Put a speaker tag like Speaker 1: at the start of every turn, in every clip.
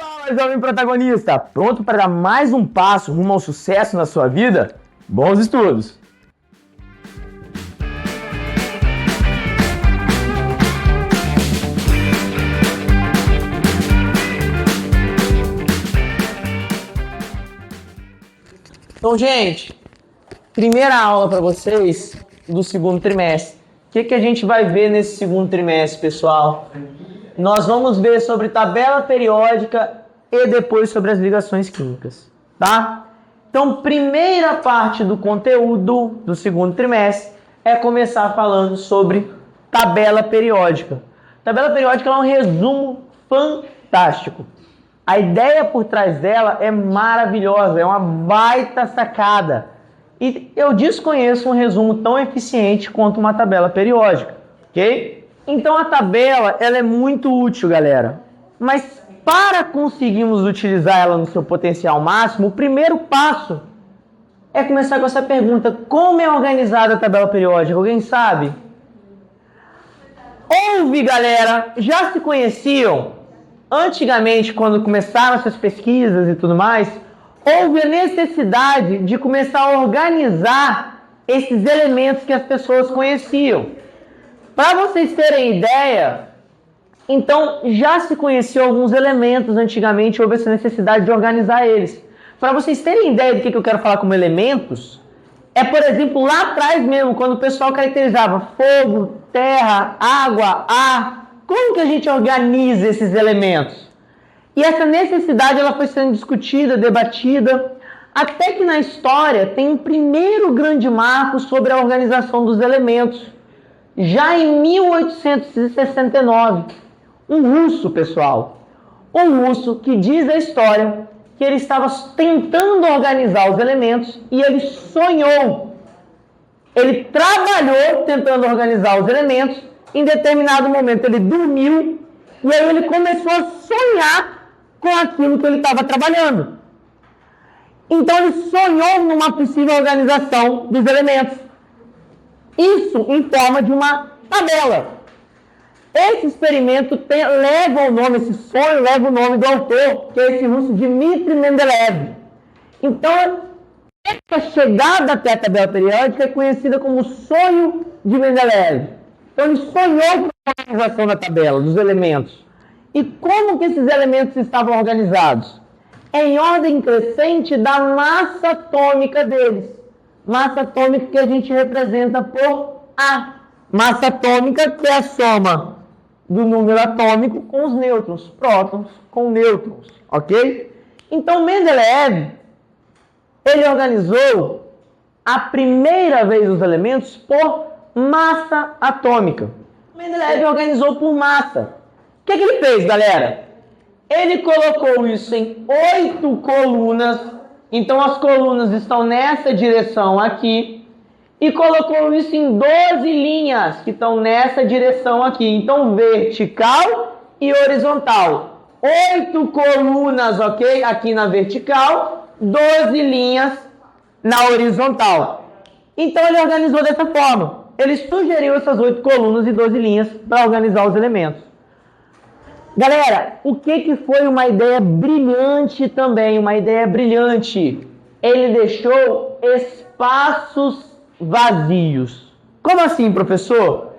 Speaker 1: Fala, jovem protagonista! Pronto para dar mais um passo rumo ao sucesso na sua vida? Bons estudos! Então, gente, primeira aula para vocês do segundo trimestre. O que a gente vai ver nesse segundo trimestre, pessoal? Nós vamos ver sobre tabela periódica e depois sobre as ligações químicas, tá? Então, primeira parte do conteúdo do segundo trimestre é começar falando sobre tabela periódica. Tabela periódica é um resumo fantástico. A ideia por trás dela é maravilhosa, é uma baita sacada. E eu desconheço um resumo tão eficiente quanto uma tabela periódica, ok? Então a tabela, ela é muito útil, galera. Mas para conseguirmos utilizar ela no seu potencial máximo, o primeiro passo é começar com essa pergunta: como é organizada a tabela periódica? Alguém sabe? Ouve, galera, já se conheciam? Antigamente, quando começaram essas pesquisas e tudo mais, houve a necessidade de começar a organizar esses elementos que as pessoas conheciam. Para vocês terem ideia, então já se conheciam alguns elementos antigamente, houve essa necessidade de organizar eles. Para vocês terem ideia do que eu quero falar como elementos, é, por exemplo, lá atrás mesmo, quando o pessoal caracterizava fogo, terra, água, ar. Como que a gente organiza esses elementos? E essa necessidade ela foi sendo discutida, debatida, até que na história tem um primeiro grande marco sobre a organização dos elementos. Já em 1869, um russo, pessoal, um russo que diz a história que ele estava tentando organizar os elementos e ele sonhou. Ele trabalhou tentando organizar os elementos. Em determinado momento ele dormiu e aí ele começou a sonhar com aquilo que ele estava trabalhando. Então ele sonhou numa possível organização dos elementos. Isso em forma de uma tabela. Esse experimento leva o nome, esse sonho leva o nome do autor, que é esse russo Dmitry Mendeleev. Então, essa chegada até a tabela periódica é conhecida como o sonho de Mendeleev. Então ele sonhou com a organização da tabela, dos elementos. E como que esses elementos estavam organizados? Em ordem crescente da massa atômica deles. Massa atômica que a gente representa por A. Massa atômica que é a soma do número atômico com os nêutrons, prótons com nêutrons, ok? Então Mendeleev, ele organizou a primeira vez os elementos por massa atômica. Mendeleev organizou por massa. O que ele fez, galera? Ele colocou isso em 8 colunas. Então as colunas estão nessa direção aqui. E colocou isso em 12 linhas que estão nessa direção aqui. Então vertical e horizontal. 8 colunas, ok? Aqui na vertical. 12 linhas na horizontal. Então ele organizou dessa forma. Ele sugeriu essas 8 colunas e 12 linhas para organizar os elementos. Galera, o que foi uma ideia brilhante também? Uma ideia brilhante. Ele deixou espaços vazios. Como assim, professor?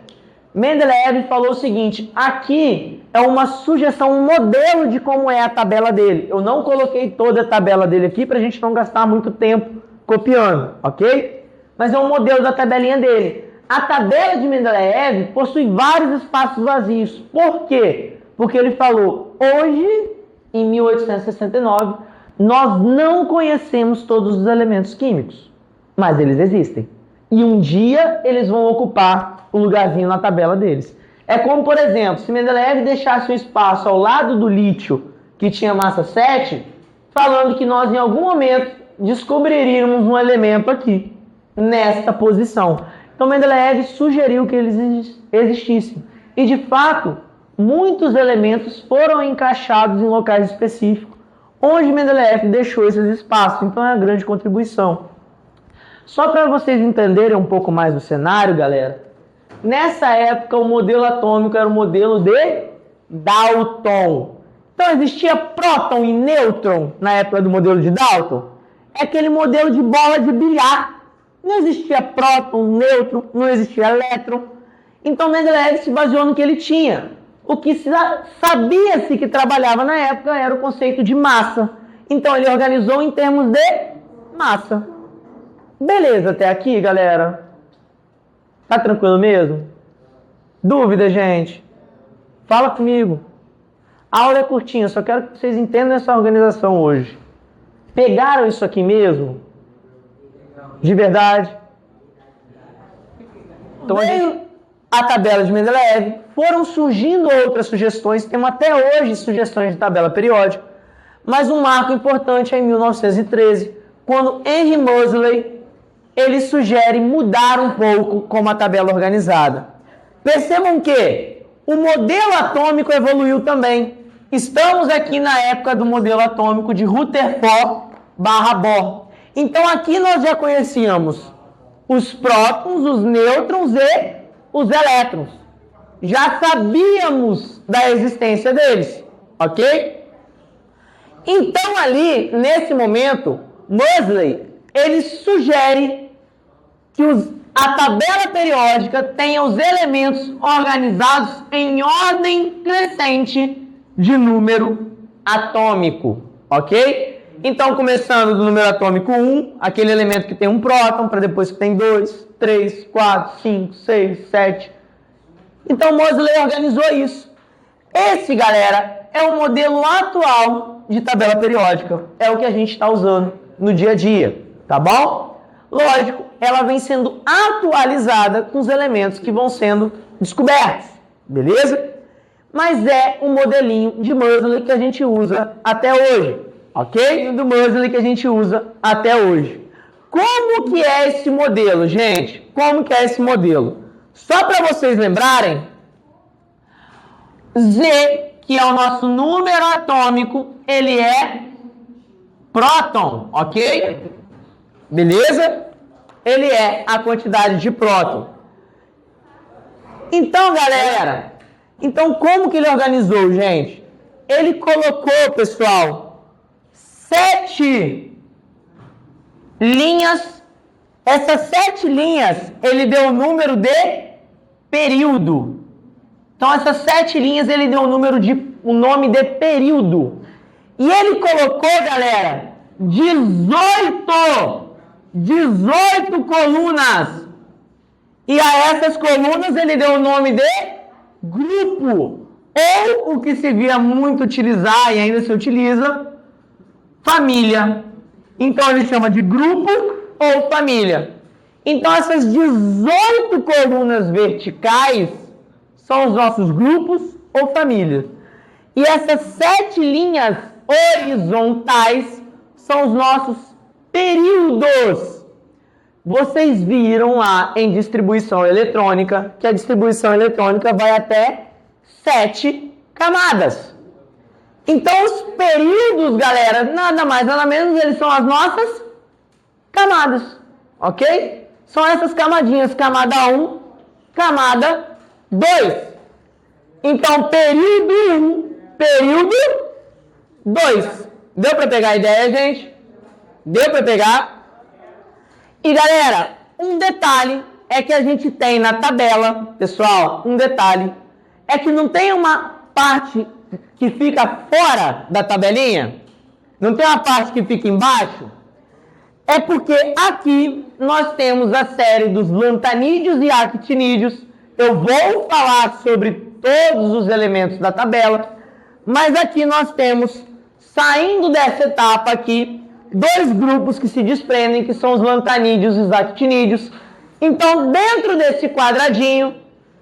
Speaker 1: Mendeleev falou o seguinte: aqui é uma sugestão, um modelo de como é a tabela dele. Eu não coloquei toda a tabela dele aqui para a gente não gastar muito tempo copiando, ok? Mas é um modelo da tabelinha dele. A tabela de Mendeleev possui vários espaços vazios. Por quê? Porque ele falou, hoje, em 1869, nós não conhecemos todos os elementos químicos, mas eles existem. E um dia eles vão ocupar o lugarzinho na tabela deles. É como, por exemplo, se Mendeleev deixasse um espaço ao lado do lítio, que tinha massa 7, falando que nós, em algum momento, descobriríamos um elemento aqui, nesta posição. Então Mendeleev sugeriu que eles existissem. E de fato, muitos elementos foram encaixados em locais específicos, onde Mendeleev deixou esses espaços. Então é uma grande contribuição. Só para vocês entenderem um pouco mais do cenário, galera, nessa época o modelo atômico era o modelo de Dalton. Então existia próton e nêutron na época do modelo de Dalton? É aquele modelo de bola de bilhar. Não existia próton, nêutron, não existia elétron. Então Mendeleev se baseou no que ele tinha. O que sabia-se que trabalhava na época era o conceito de massa. Então ele organizou em termos de massa. Beleza até aqui, galera? Tá tranquilo mesmo? Dúvida, gente? Fala comigo. A aula é curtinha, só quero que vocês entendam essa organização hoje. Pegaram isso aqui mesmo? De verdade? Então, a tabela de Mendeleev, foram surgindo outras sugestões, temos até hoje sugestões de tabela periódica, mas um marco importante é em 1913, quando Henry Moseley, ele sugere mudar um pouco como a tabela organizada. Percebam que o modelo atômico evoluiu também. Estamos aqui na época do modelo atômico de Rutherford/Bohr. Então aqui nós já conhecíamos os prótons, os nêutrons e os elétrons. Já sabíamos da existência deles, ok? Então ali, nesse momento, Moseley, ele sugere que a tabela periódica tenha os elementos organizados em ordem crescente de número atômico, ok? Então, começando do número atômico 1, aquele elemento que tem um próton, para depois que tem 2, 3, 4, 5, 6, 7. Então, Moseley organizou isso. Esse, galera, é o modelo atual de tabela periódica. É o que a gente está usando no dia a dia, tá bom? Lógico, ela vem sendo atualizada com os elementos que vão sendo descobertos, beleza? Mas é um modelinho de Moseley que a gente usa até hoje, ok? Do Moseley que a gente usa até hoje. Como que é esse modelo, gente? Como que é esse modelo? Só para vocês lembrarem, Z, que é o nosso número atômico, ele é próton, ok? Beleza? Ele é a quantidade de próton. Então, galera, como que ele organizou, gente? Ele colocou, pessoal, 7 linhas. Essas 7 linhas, ele deu o número de período. Então, essas 7 linhas, ele deu o nome de período. E ele colocou, galera, 18 colunas. E a essas colunas ele deu o nome de grupo. Ou o que se via muito utilizar e ainda se utiliza, família. Então ele chama de grupo ou família. Então essas 18 colunas verticais são os nossos grupos ou famílias. E essas 7 linhas horizontais são os nossos períodos. Vocês viram lá em distribuição eletrônica que a distribuição eletrônica vai até 7 camadas. Então os períodos, galera, nada mais nada menos, eles são as nossas camadas, ok? São essas camadinhas, camada 1, camada 2. Então período 1, período 2. Deu para pegar a ideia, gente? Deu para pegar? E galera, um detalhe é que a gente tem na tabela, pessoal, um detalhe, é que não tem uma parte que fica fora da tabelinha, não tem uma parte que fica embaixo, é porque aqui nós temos a série dos lantanídeos e actinídeos. Eu vou falar sobre todos os elementos da tabela, mas aqui nós temos, saindo dessa etapa aqui, 2 grupos que se desprendem, que são os lantanídeos e os actinídeos. Então, dentro desse quadradinho,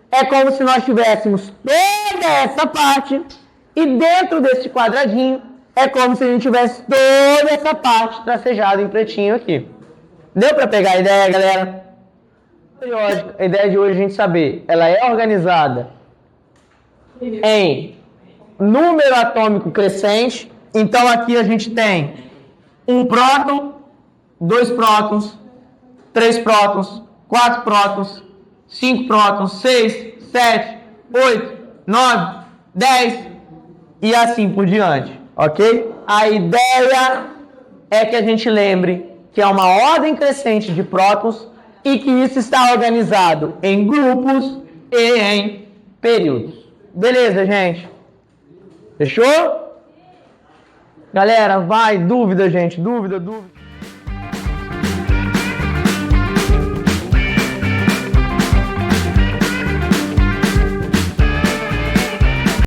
Speaker 1: é como se nós tivéssemos toda essa parte, e dentro desse quadradinho, é como se a gente tivesse toda essa parte tracejada em pretinho aqui. Deu para pegar a ideia, galera? Periódica, a ideia de hoje é a gente saber, ela é organizada em número atômico crescente. Então, aqui a gente tem um próton, 2 prótons, 3 prótons, 4 prótons, 5 prótons, 6, 7, 8, 9, 10, e assim por diante, ok? A ideia é que a gente lembre que é uma ordem crescente de prótons e que isso está organizado em grupos e em períodos. Beleza, gente? Fechou? Galera, vai, dúvida, gente, dúvida.